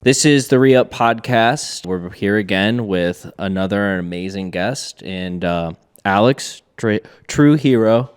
This is the Re-Up Podcast. We're here again with another amazing guest, and Alex, True Hero.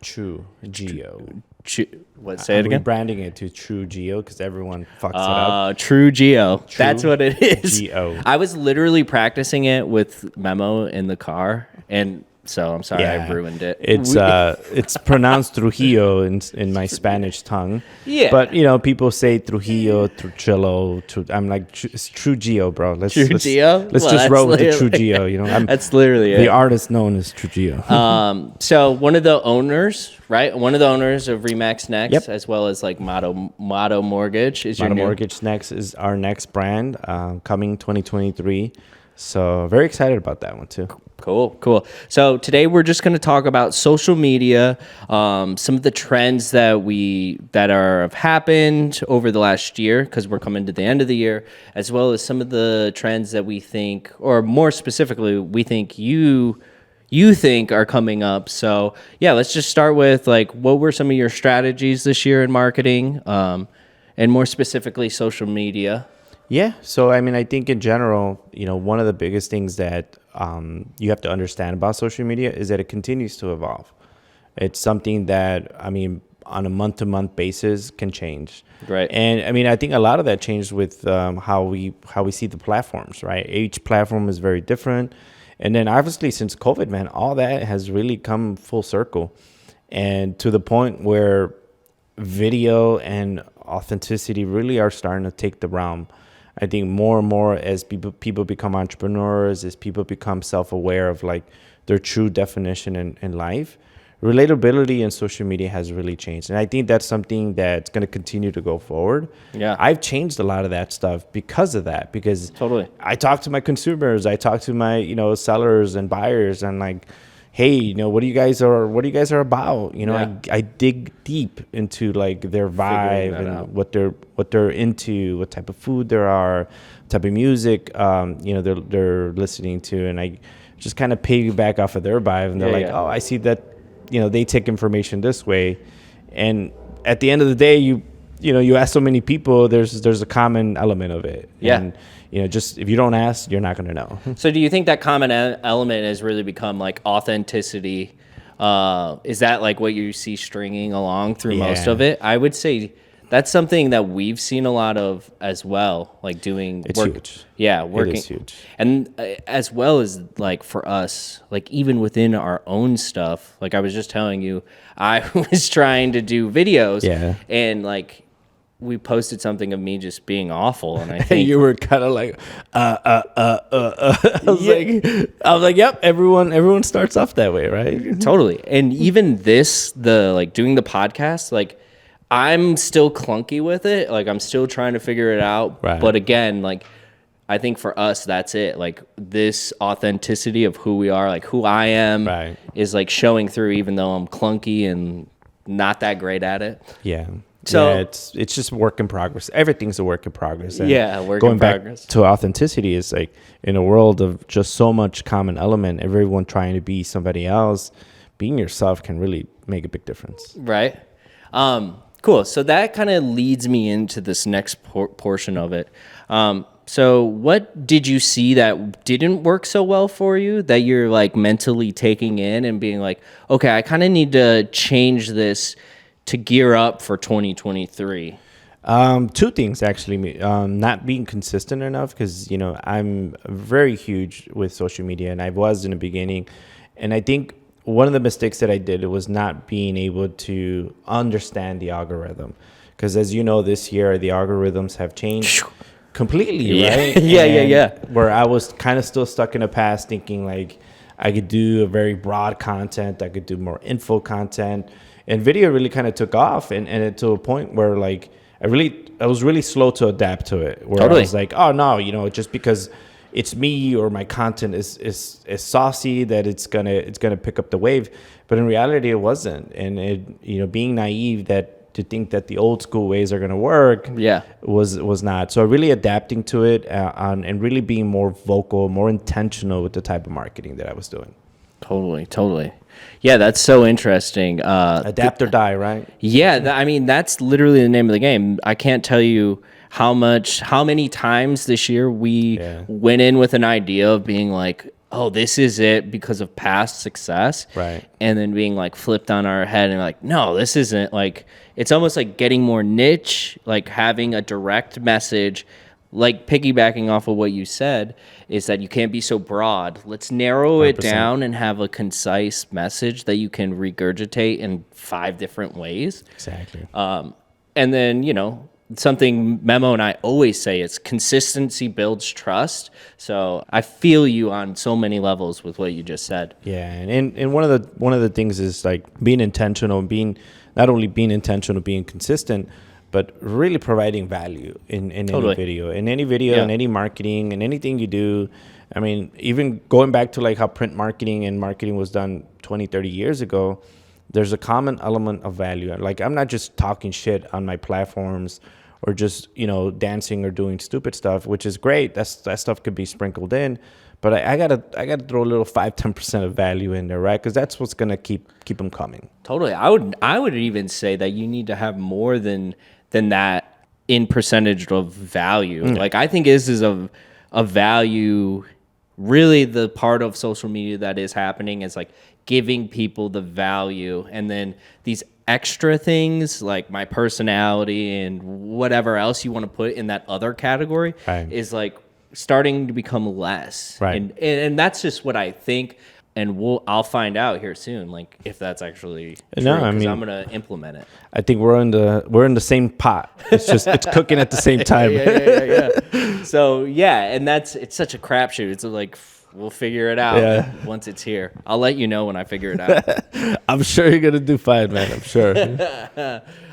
True Geo. Say it again? Rebranding it to True Geo because everyone fucks it up. True Geo. That's what it is. Geo. I was literally practicing it with Memo in the car, and so I'm sorry I ruined it. It's pronounced Trujillo in my Spanish tongue. Yeah. But people say Trujillo, Trujillo. I'm like, it's True Geo, bro. Let's Geo? Let's Well, just roll with the True literally- Geo. That's literally the it. artist known as Trujillo. So one of the owners, right? One of the owners of Remax Next, Yep. as well as like Motto Mortgage, is your Motto new. Mortgage Next is our next brand coming 2023. So very excited about that one too. Cool. So today we're just going to talk about social media, some of the trends that have happened over the last year, because we're coming to the end of the year, as well as some of the trends that we think, or more specifically, we think you think are coming up. So yeah, let's just start with like, what were some of your strategies this year in marketing, and more specifically, social media? Yeah. So, I think in general, one of the biggest things that you have to understand about social media is that it continues to evolve. It's something that, on a month-to-month basis can change. Right. And, I think a lot of that changed with how we see the platforms, right? Each platform is very different. And then obviously since COVID, man, all that has really come full circle. And to the point where video and authenticity really are starting to take the realm. I think more and more as people become entrepreneurs, as people become self-aware of like their true definition in life, relatability in social media has really changed. And I think that's something that's going to continue to go forward. Yeah. I've changed a lot of that stuff because of that, because Totally. I talk to my consumers, I talk to my, sellers and buyers, and like, hey, what you guys are about? Yeah. I dig deep into like their vibe and out. what they're into, what type of food there are, type of music, they're listening to, and I just kind of piggyback off of their vibe, and they're oh, I see that, they take information this way, and at the end of the day, you ask so many people, there's a common element of it, Yeah. and just if you don't ask, you're not going to know. So do you think that common element has really become like authenticity? Is that like what you see stringing along through most Yeah. of it? I would say that's something that we've seen a lot of as well, like doing It's work. huge. Yeah, working. It is huge. And as well as like for us, like even within our own stuff, like I was just telling you, I was trying to do videos, Yeah. and like we posted something of me just being awful, and I think You were kind of like, I was like, yep, everyone starts off that way, right? Totally. And even doing the podcast, like I'm still clunky with it. Like I'm still trying to figure it out. Right. But again, like I think for us, that's it. Like this authenticity of who we are, like who I am Right. is like showing through, even though I'm clunky and not that great at it. Yeah. So- yeah, it's just work in progress. Everything's a work in progress. And Yeah, work going in back progress. to authenticity is like in a world of just so much common element, everyone trying to be somebody else, being yourself can really make a big difference. Right. Cool. So that kind of leads me into this next portion of it. So what did you see that didn't work so well for you that you're like mentally taking in and being like, okay, I kind of need to change this to gear up for 2023? Two things actually. Not being consistent enough, because I'm very huge with social media, and I was in the beginning, and I think one of the mistakes that I did was not being able to understand the algorithm, because as you know, this year the algorithms have changed completely, Yeah. right? Yeah. Where I was kind of still stuck in the past, thinking like I could do a very broad content, I could do more info content, and video really kind of took off, and it to a point where like I was really slow to adapt to it. Where Totally. I was like, oh no, just because it's me or my content is saucy that it's gonna pick up the wave, but in reality it wasn't. And it being naive to think that the old school ways are gonna work, Yeah. was not. So really adapting to it and really being more vocal, more intentional with the type of marketing that I was doing. Totally. Yeah, that's so interesting. Adapt or die, right? Yeah, I mean, that's literally the name of the game. I can't tell you how many times this year we Yeah. went in with an idea of being like, oh, this is it because of past success. Right. And then being like flipped on our head and like, no, this isn't. Like, it's almost like getting more niche, like having a direct message, like piggybacking off of what you said, is that you can't be so broad. Let's narrow it 100%. down and have a concise message that you can regurgitate in 5 different ways. Exactly. And then, something Memo and I always say is consistency builds trust. So I feel you on so many levels with what you just said. Yeah, and one of the things is like being intentional, being not only being intentional, being consistent, but really providing value in Totally. any video, Yeah. in any marketing, and anything you do. I mean, even going back to like how print marketing and marketing was done 20, 30 years ago, there's a common element of value. Like, I'm not just talking shit on my platforms or just, dancing or doing stupid stuff, which is great. That stuff could be sprinkled in, but I gotta throw a little 5-10% of value in there, right? Because that's what's gonna keep them coming. Totally. I would even say that you need to have more than that in percentage of value. Like, I think this is a value. Really, the part of social media that is happening is like giving people the value, and then these extra things like my personality and whatever else you want to put in that other category Right. is like starting to become less. Right. And that's just what I think. And I'll find out here soon, like if that's actually true. No, I 'Cause mean- I'm gonna implement it. I think we're in the same pot. It's just it's cooking at the same time. Yeah. So yeah, and it's such a crapshoot. It's like we'll figure it out Yeah. once it's here. I'll let you know when I figure it out. I'm sure you're gonna do fine, man. I'm sure.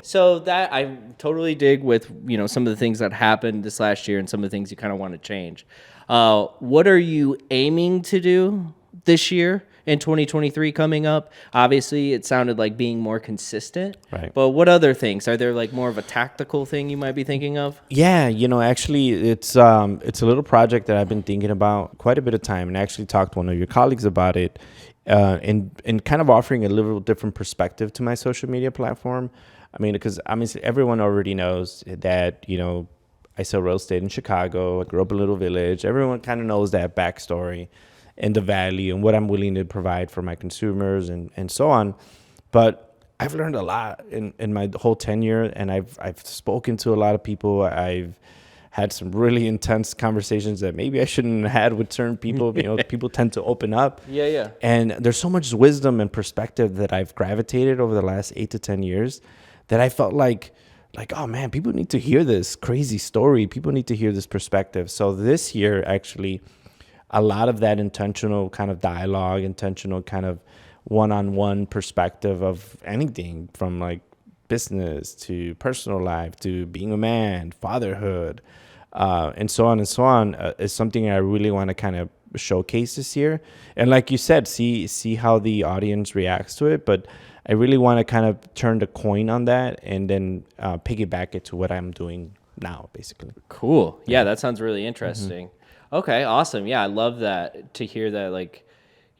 So that I totally dig with some of the things that happened this last year and some of the things you kind of want to change. What are you aiming to do this year in 2023 coming up? Obviously, it sounded like being more consistent. Right. But what other things? Are there like more of a tactical thing you might be thinking of? Yeah, actually, it's a little project that I've been thinking about quite a bit of time, and I actually talked to one of your colleagues about it, and kind of offering a little different perspective to my social media platform. I mean, because everyone already knows that I sell real estate in Chicago. I grew up in a little village. Everyone kind of knows that backstory and the value and what I'm willing to provide for my consumers and so on. But I've learned a lot in my whole tenure, and I've spoken to a lot of people. I've had some really intense conversations that maybe I shouldn't have had with certain people. People tend to open up. Yeah. And there's so much wisdom and perspective that I've gravitated over the last 8 to 10 years that I felt like, oh man, people need to hear this crazy story. People need to hear this perspective. So this year, actually, a lot of that intentional kind of dialogue, intentional kind of one-on-one perspective of anything from like business to personal life to being a man, fatherhood, and so on, is something I really want to kind of showcase this year. And like you said, see how the audience reacts to it. But I really want to kind of turn the coin on that and then piggyback it to what I'm doing now, basically. Cool. Yeah, that sounds really interesting. Okay, awesome. Yeah, I love that to hear that. Like,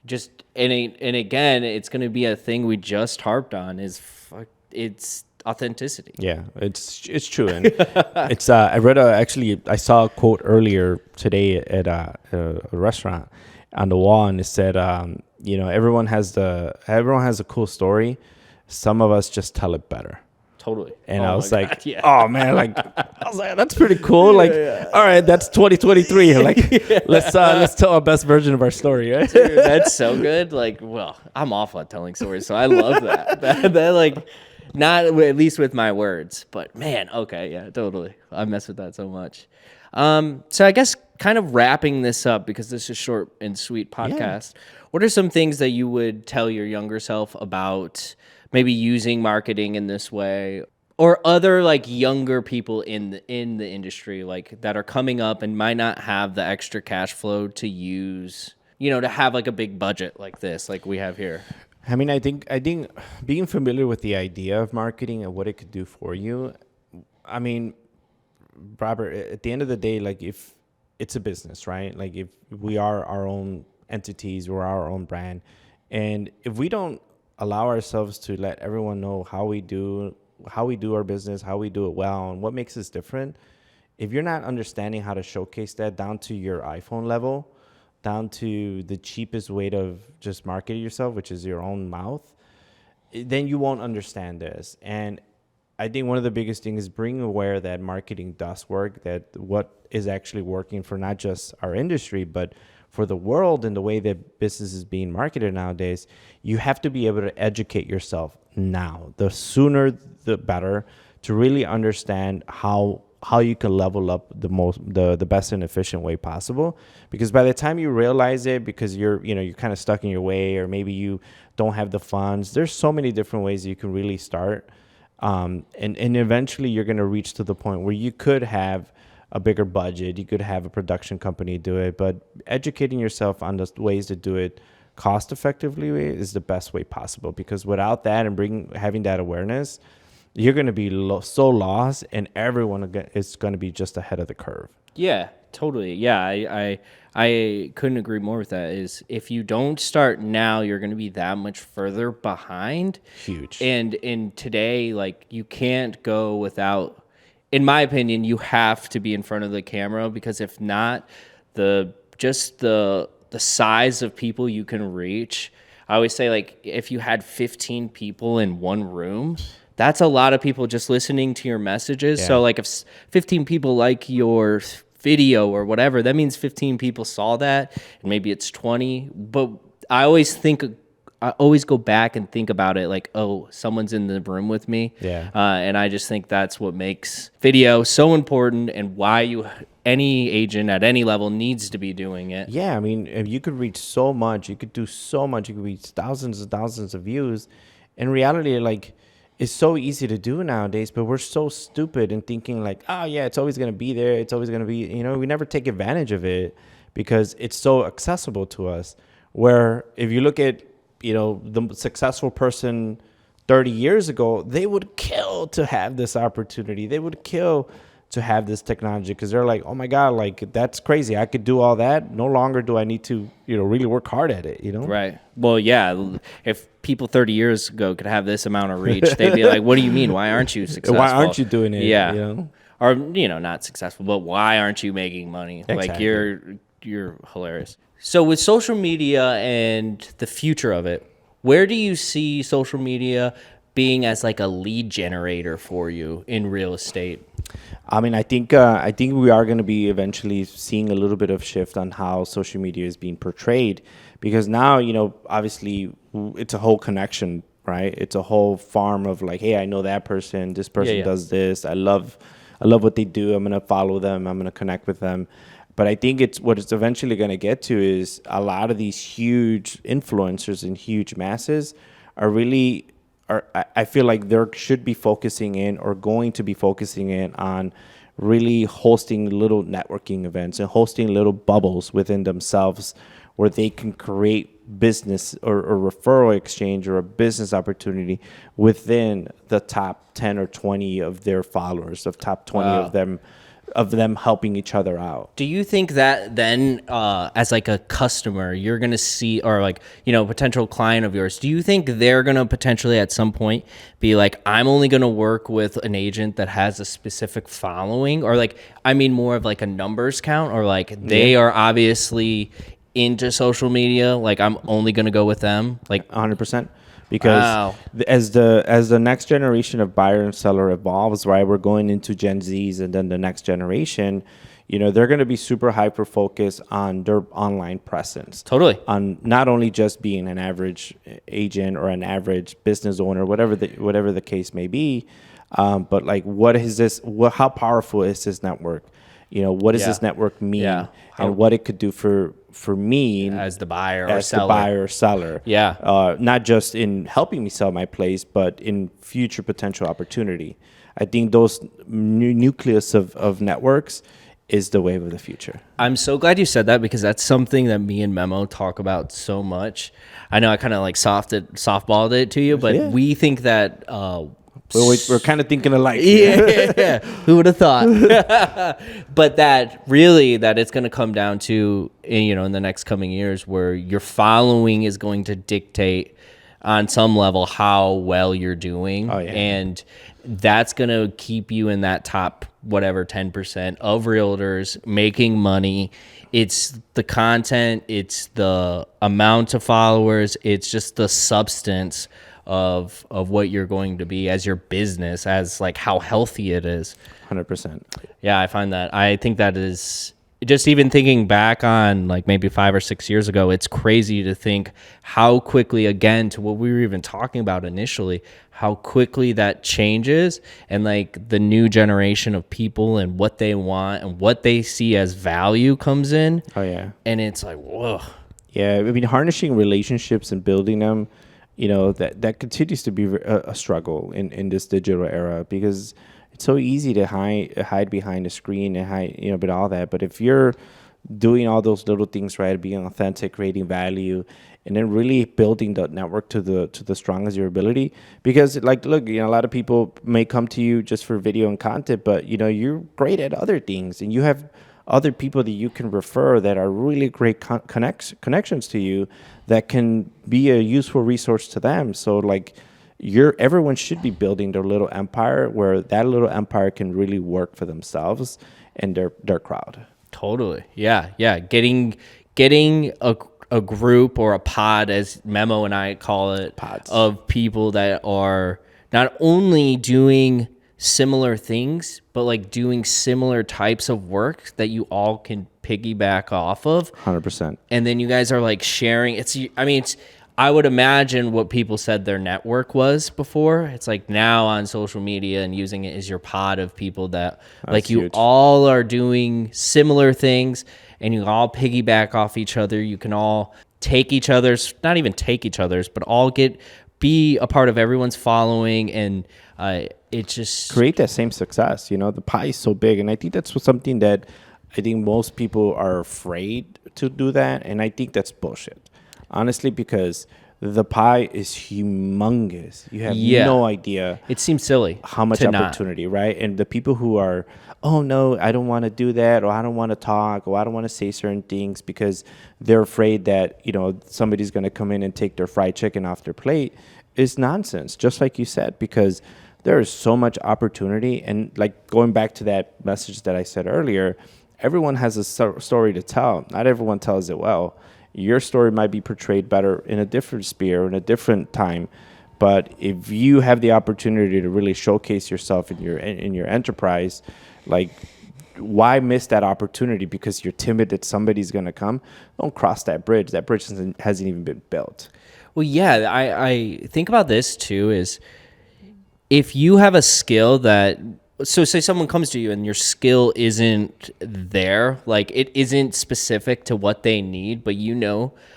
just and again, it's going to be a thing we just harped on it's authenticity. Yeah, it's true, and it's I saw a quote earlier today at a restaurant on the wall, and it said, everyone has a cool story. Some of us just tell it better. Totally. And Oh I was my like, God, yeah. oh man, that's pretty cool. All right, that's 2023. Let's tell our best version of our story, right? Dude, that's so good. Like, well, I'm awful at telling stories, so I love that. that like, not at least with my words, but man, okay, yeah, totally. I mess with that so much. So I guess kind of wrapping this up, because this is a short and sweet podcast. What are some things that you would tell your younger self about maybe using marketing in this way, or other like younger people in the industry, like that are coming up and might not have the extra cash flow to use, to have like a big budget like this, like we have here? I mean, I think being familiar with the idea of marketing and what it could do for you. I mean, Robert, at the end of the day, like if it's a business, right? Like if we are our own entities, we're our own brand, and if we don't allow ourselves to let everyone know how we do our business, how we do it well, and what makes us different, if you're not understanding how to showcase that down to your iPhone level, down to the cheapest way to just market yourself, which is your own mouth, then you won't understand this. And I think one of the biggest things is being aware that marketing does work, that what is actually working for not just our industry, but for the world and the way that business is being marketed nowadays. You have to be able to educate yourself now. The sooner, the better, to really understand how you can level up the best and efficient way possible. Because by the time you realize it, because you're kind of stuck in your way, or maybe you don't have the funds, there's so many different ways you can really start. And eventually you're going to reach to the point where you could have a bigger budget, you could have a production company do it, but educating yourself on the ways to do it cost effectively is the best way possible. Because without that and having that awareness, you're going to be so lost, and everyone is going to be just ahead of the curve. Yeah, totally. Yeah, I couldn't agree more with that. Is if you don't start now, you're going to be that much further behind. Huge. And in today, like, you can't go without, in my opinion, you have to be in front of the camera, because if not, the size of people you can reach. I always say, like, if you had 15 people in one room, that's a lot of people just listening to your messages. Yeah. So, like, if 15 people like your video or whatever, that means 15 people saw that, and maybe it's 20. But I always go back and think about it like, oh, someone's in the room with me. Yeah. And I just think that's what makes video so important, and why any agent at any level needs to be doing it. Yeah, I mean, if you could reach so much, you could do so much, you could reach thousands and thousands of views. In reality, like, it's so easy to do nowadays, but we're so stupid in thinking like, oh yeah, it's always going to be there. It's always going to be, we never take advantage of it because it's so accessible to us. Where if you look at, the successful person 30 years ago, they would kill to have this opportunity. They would kill to have this technology, because they're like, oh my God, like, that's crazy. I could do all that. No longer do I need to, really work hard at it, Right. Well, yeah. If people 30 years ago could have this amount of reach, they'd be like, what do you mean? Why aren't you successful? Why aren't you doing it? Yeah. Or, not successful, but why aren't you making money? Exactly. Like, you're hilarious. So with social media and the future of it, where do you see social media being as like a lead generator for you in real estate? I mean, I think we are going to be eventually seeing a little bit of shift on how social media is being portrayed, because now, obviously it's a whole connection, right? It's a whole farm of like, hey, I know that person. This person does this. I love what they do. I'm going to follow them. I'm going to connect with them. But I think what it's eventually going to get to is a lot of these huge influencers and huge masses I feel like they should be focusing in, or going to be focusing in, on really hosting little networking events and hosting little bubbles within themselves where they can create business or referral exchange or a business opportunity within the top 10 or 20 of their followers, of top 20 of them helping each other out. Do you think that then, as like a customer, you're going to see, or like, potential client of yours, do you think they're going to potentially at some point be like, I'm only going to work with an agent that has a specific following? Or like, I mean, more of like a numbers count, or like they are obviously into social media, like I'm only going to go with them? Like 100%. Because as the next generation of buyer and seller evolves, right, we're going into Gen Zs, and then the next generation, they're going to be super hyper focused on their online presence. Totally. On not only just being an average agent or an average business owner, whatever the case may be, but like, what is this? How powerful is this network? What does this network mean, and what it could do for me as the buyer or seller. Yeah. Not just in helping me sell my place, but in future potential opportunity. I think those nucleus of networks is the wave of the future. I'm so glad you said that, because that's something that me and Memo talk about so much. I know I kind of like softballed it to you, but we think that we're kind of thinking alike. Yeah. Who would have thought? But that it's going to come down to, in the next coming years, where your following is going to dictate on some level how well you're doing. Oh, yeah. And that's going to keep you in that top whatever 10% of realtors making money. It's the content, it's the amount of followers, it's just the substance of what you're going to be as your business, as like how healthy it is. 100%. Yeah, I think that is, just even thinking back on like maybe 5 or 6 years ago, it's crazy to think how quickly, again, to what we were even talking about initially, how quickly that changes, and like the new generation of people and what they want and what they see as value comes in. Oh yeah. And it's like, whoa. Yeah, I mean, harnessing relationships and building them, that continues to be a struggle in this digital era, because it's so easy to hide behind a screen and hide, but all that. But if you're doing all those little things right, being authentic, creating value, and then really building the network to the strongest your ability, because like, look, a lot of people may come to you just for video and content, but you're great at other things, and you have other people that you can refer that are really great connections to you that can be a useful resource to them. So like everyone should be building their little empire, where that little empire can really work for themselves and their crowd. Totally. Yeah. Yeah. Getting a group or a pod, as Memo and I call it, Pods. of people that are not only doing similar things, but like doing similar types of work that you all can piggyback off of. 100%. And then you guys are like sharing. I would imagine what people said their network was before. It's like now on social media, and using it as your pod of people that like you huge. all are doing similar things, and you all piggyback off each other. You can all take each other's, not even take each other's, but all be a part of everyone's following, and it just create that same success. The pie is so big, and I think that's something that I think most people are afraid to do that, and I think that's bullshit, honestly, because the pie is humongous. You have no idea. It seems silly How much opportunity, right? And the people who are, oh no, I don't want to do that, or I don't want to talk, or I don't want to say certain things because they're afraid that somebody's going to come in and take their fried chicken off their plate, is nonsense. Just like you said, because there is so much opportunity. And like going back to that message that I said earlier, everyone has a story to tell. Not everyone tells it well. Your story might be portrayed better in a different sphere, in a different time. But if you have the opportunity to really showcase yourself in your enterprise, like, why miss that opportunity because you're timid that somebody's going to come? Don't cross that bridge. That bridge hasn't even been built. Well, yeah, I think about this too, is if you have a skill that, so say someone comes to you and your skill isn't there, like it isn't specific to what they need, but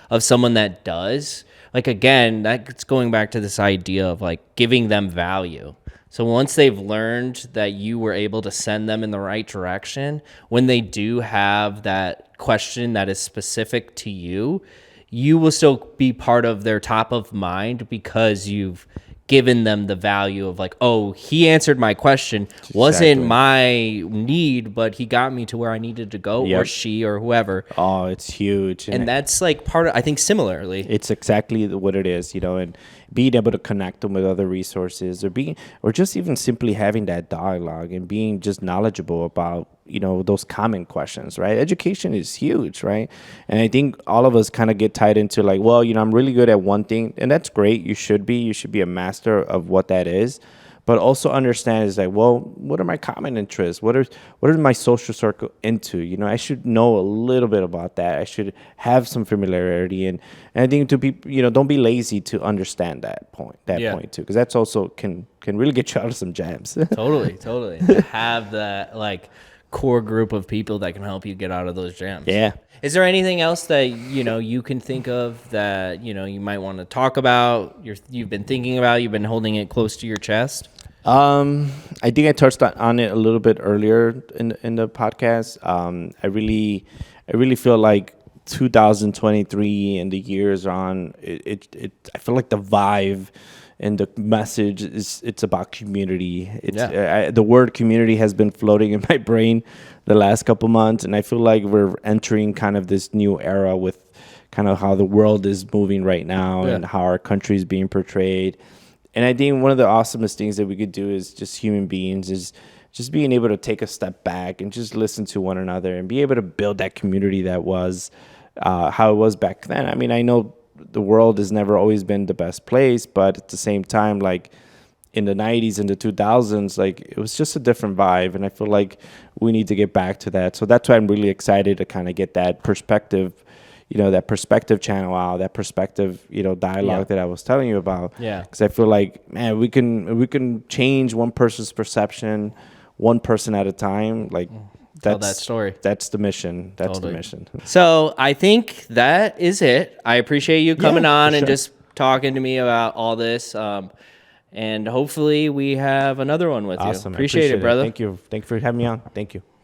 of someone that does, like, again, that's going back to this idea of like giving them value. So once they've learned that you were able to send them in the right direction, when they do have that question that is specific to you, you will still be part of their top of mind because you've given them the value of like, oh, he answered my question. Wasn't my need, but he got me to where I needed to go, or she, or whoever. Oh, it's huge. And that's like part of, I think similarly. It's exactly what it is, and being able to connect them with other resources, or just even simply having that dialogue and being just knowledgeable about, those common questions, right? Education is huge, right? And I think all of us kind of get tied into like, well, I'm really good at one thing, and that's great. You should be a master of what that is. But also understand is like, well, what are my common interests? What are my social circle into? I should know a little bit about that. I should have some familiarity, and I think to be, don't be lazy to understand that point too, because that's also can really get you out of some jams. Totally. Have that like core group of people that can help you get out of those jams. Yeah. Is there anything else that you can think of that you might want to talk about? You've been thinking about. You've been holding it close to your chest. I think I touched on it a little bit earlier in the podcast. I really feel like 2023 and the years on I feel like the vibe and the message it's about community. The word community has been floating in my brain the last couple months, and I feel like we're entering kind of this new era with kind of how the world is moving right now and how our country is being portrayed. And I think one of the awesomest things that we could do is just human beings is just being able to take a step back and just listen to one another and be able to build that community that was how it was back then. I mean, I know the world has never always been the best place, but at the same time, like in the 90s and the 2000s, like it was just a different vibe. And I feel like we need to get back to that. So that's why I'm really excited to kind of get that perspective, that perspective channel out, that perspective, dialogue that I was telling you about. Yeah. Because I feel like, man, we can change one person's perception, one person at a time. Like Tell that story. That's the mission. That's Totally. the mission. So I think that is it. I appreciate you coming Yeah, on for and sure. just talking to me about all this. And hopefully we have another one with you. Awesome. I Appreciate it, brother. Thank you. Thank you for having me on. Thank you.